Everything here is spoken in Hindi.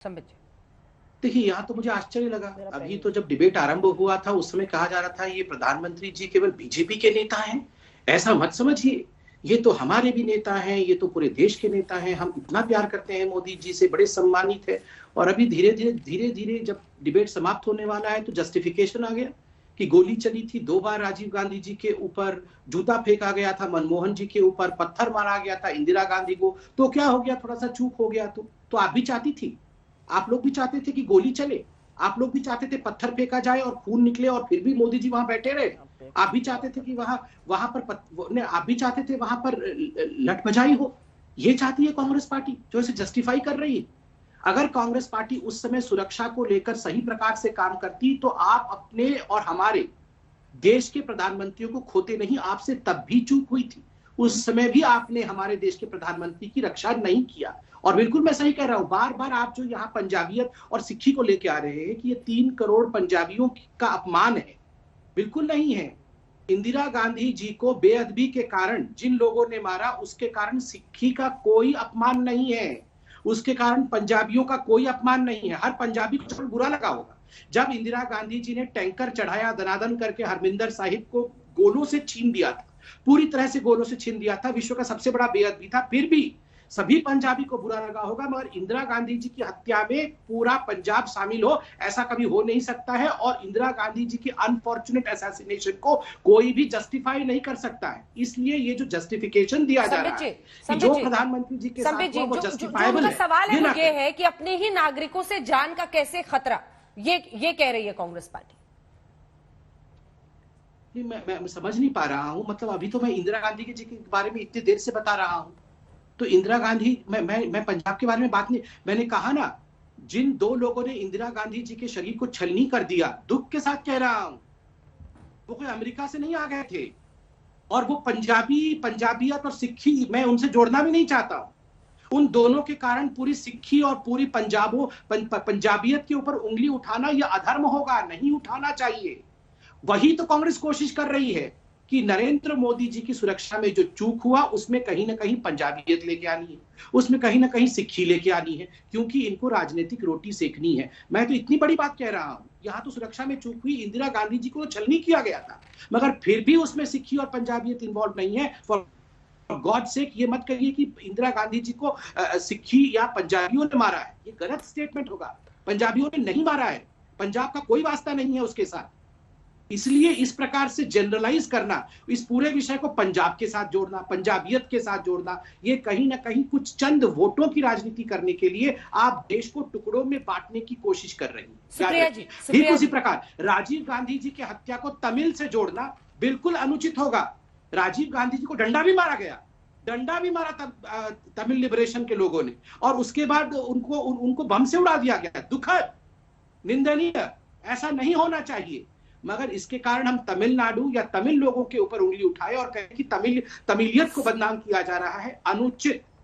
संबित जी, देखिए यहाँ तो मुझे आश्चर्य लगा। अभी तो जब डिबेट आरंभ हुआ था उस समय कहा जा रहा था ये प्रधानमंत्री जी केवल बीजेपी के नेता हैं। ऐसा मत समझिए, ये तो हमारे भी नेता हैं, ये तो पूरे देश के नेता हैं। हम इतना प्यार करते हैं मोदी जी से, बड़े सम्मानित है। और अभी धीरे धीरे जब डिबेट समाप्त होने वाला है तो जस्टिफिकेशन आ गया कि गोली चली थी 2 बार राजीव गांधी जी के ऊपर, जूता फेंका गया था मनमोहन जी के ऊपर, पत्थर मारा गया था इंदिरा गांधी को। तो क्या हो गया, थोड़ा सा चूक हो गया। तो आप भी चाहती थी, आप लोग भी चाहते थे कि गोली चले, आप लोग भी चाहते थे पत्थर फेंका जाए और खून निकले और फिर भी मोदी जी वहां बैठे रहे। आप भी चाहते थे कि वहां पर आप भी चाहते थे वहां पर लठबजाई हो। ये चाहती है कांग्रेस पार्टी जो इसे जस्टिफाई कर रही है। अगर कांग्रेस पार्टी उस समय सुरक्षा को लेकर सही प्रकार से काम करती तो आप अपने और हमारे देश के प्रधानमंत्रियों को खोते नहीं। आपसे तब भी चूक हुई थी, उस समय भी आपने हमारे देश के प्रधानमंत्री की रक्षा नहीं किया। और बिल्कुल मैं सही कह रहा हूं, बार बार आप जो यहाँ पंजाबियत और सिक्खी को लेके आ रहे हैं कि ये 3 करोड़ पंजाबियों का अपमान है, बिल्कुल नहीं है। इंदिरा गांधी जी को बेअदबी के कारण जिन लोगों ने मारा, उसके कारण सिक्खी का कोई अपमान नहीं है, उसके कारण पंजाबियों का कोई अपमान नहीं है। हर पंजाबी को बुरा लगा होगा जब इंदिरा गांधी जी ने टैंकर चढ़ाया, दनादन करके हरमिंदर साहिब को गोलों से छीन दिया था, पूरी तरह से गोलों से छीन दिया था, विश्व का सबसे बड़ा बेअदबी था। फिर भी सभी पंजाबी को बुरा लगा होगा, मगर इंदिरा गांधी जी की हत्या में पूरा पंजाब शामिल हो, ऐसा कभी हो नहीं सकता है। और इंदिरा गांधी जी की अनफॉर्चुनेट असैसिनेशन को कोई भी जस्टिफाई नहीं कर सकता है। इसलिए ये जो जस्टिफिकेशन दिया जा रहा है कि जो प्रधानमंत्री जी के साथ हुआ वो जस्टिफाइबल है। सवाल है वो ये है कि अपने ही नागरिकों से जान का कैसे खतरा, ये कह रही है कांग्रेस पार्टी। मैं समझ नहीं पा रहा हूं, मतलब अभी तो मैं इंदिरा गांधी जी के बारे में इतनी देर से बता रहा हूं। तो इंदिरा गांधी, मैं पंजाब के बारे में बात नहीं, मैंने कहा ना, जिन 2 लोगों ने इंदिरा गांधी जी के शरीर को छलनी कर दिया, दुख के साथ कह रहा हूं, वो कोई अमेरिका से नहीं आ गए थे। और वो पंजाबियत और सिक्खी मैं उनसे जोड़ना भी नहीं चाहता हूं। उन दोनों के कारण पूरी सिक्खी और पूरी पंजाबियत के ऊपर उंगली उठाना यह अधर्म होगा, नहीं उठाना चाहिए। वही तो कांग्रेस कोशिश कर रही है कि नरेंद्र मोदी जी की सुरक्षा में जो चूक हुआ उसमें कहीं ना कहीं पंजाबियत लेके आनी है, उसमें कहीं ना कहीं सिक्खी लेके आनी है, क्योंकि इनको राजनीतिक रोटी सेकनी है। मैं तो इतनी बड़ी बात कह रहा हूं, यहां तो सुरक्षा में चूक हुई, इंदिरा गांधी जी को छलनी किया गया था, मगर फिर भी उसमें सिक्खी और पंजाबियत इन्वॉल्व नहीं है। फॉर गॉड सेक ये मत कहिए कि इंदिरा गांधी जी को सिक्खी या पंजाबियों ने मारा है, ये गलत स्टेटमेंट होगा। पंजाबियों ने नहीं मारा है, पंजाब का कोई वास्ता नहीं है उसके साथ। इसलिए इस प्रकार से जनरलाइज करना, इस पूरे विषय को पंजाब के साथ जोड़ना, पंजाबियत के साथ जोड़ना, ये कहीं ना कहीं कुछ चंद वोटों की राजनीति करने के लिए आप देश को टुकड़ों में बांटने की कोशिश कर रही हैं। ठीक उसी प्रकार राजीव गांधी जी की हत्या को तमिल से जोड़ना बिल्कुल अनुचित होगा। राजीव गांधी जी को डंडा भी मारा गया, डंडा भी मारा तमिल लिबरेशन के लोगों ने, और उसके बाद उनको बम से उड़ा दिया गया। दुखद, निंदनीय, ऐसा नहीं होना चाहिए। मगर इसके कारण हम तमिलनाडु या तमिल लोगों के ऊपर उंगली उठाए और कहें कि तमिलियत को बदनाम किया जा रहा है, अनुचित।